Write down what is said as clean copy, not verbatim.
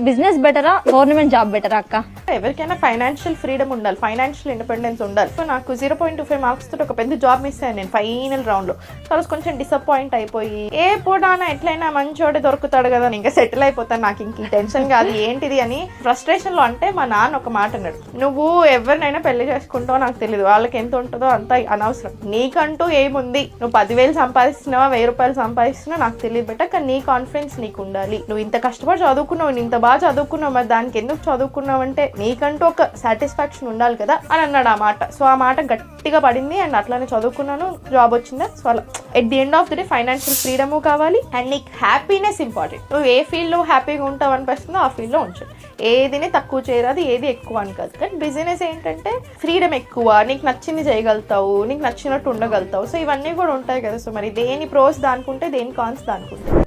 Business బెటరా government job బెటరా అక్క? ఎవరికైనా ఫైనాన్షియల్ ఫ్రీడమ్ ఉండాలి, ఫైనాన్షియల్ ఇండిపెండెన్స్ ఉండాలి. సో నాకు 0.25 మార్క్స్ తోటి ఒక పెద్ద జాబ్ మిస్ అయ్యాను నేను ఫైనల్ రౌండ్ లో. తర్వాత కొంచెం డిసప్పాయింట్ అయిపోయి ఏ పోడానా ఎట్లయినా మంచోడే దొరుకుతాడు కదా, ఇంకా సెటిల్ అయిపోతాను, నాకు ఇంక టెన్షన్ కాదు ఏంటిది అని ఫ్రస్ట్రేషన్ లో. అంటే మా నాన్న ఒక మాట అన్నాడు, నువ్వు ఎవరినైనా పెళ్లి చేసుకుంటావో నాకు తెలియదు, వాళ్ళకి ఎంత ఉంటుందో అంత అనవసరం, నీకంటూ ఏముంది, నువ్వు 10,000 సంపాదిస్తున్నావా 1,000 రూపాయలు సంపాదిస్తున్నా నాకు తెలియదు బెట, కానీ నీ కాన్ఫిడెన్స్ నీకు ఉండాలి, నువ్వు ఇంత కష్టపడి చదువుకున్నావు, ఇంత బాగా చదువుకున్నావు, మరి దానికి ఎందుకు చదువుకున్నావు అంటే నీకంటూ ఒక సాటిస్ఫాక్షన్ ఉండాలి కదా అని అన్నాడు ఆ మాట. సో ఆ మాట గట్టిగా పడింది అండ్ అట్లానే చదువుకున్నాను, జాబ్ వచ్చిందా. సో అలా at the end of the day financial freedom కావాలి అండ్ నీకు హ్యాపీనెస్ ఇంపార్టెంట్. నువ్వు ఏ ఫీల్డ్ లో హ్యాపీగా ఉంటావు అనిపిస్తుందో ఆ ఫీల్డ్ లో ఉంచు, ఏదిని తక్కువ చేయరాదు, ఏది ఎక్కువ అని కాదు. కానీ బిజినెస్ ఏంటంటే ఫ్రీడమ్ ఎక్కువ, నీకు నచ్చింది చేయగలుగుతావు, నీకు నచ్చినట్టు ఉండగలుగుతావు. సో ఇవన్నీ కూడా ఉంటాయి కదా. సో మరి దేని ప్రోస్ దానికుంటే దేని కాన్స్ దానికుంటే.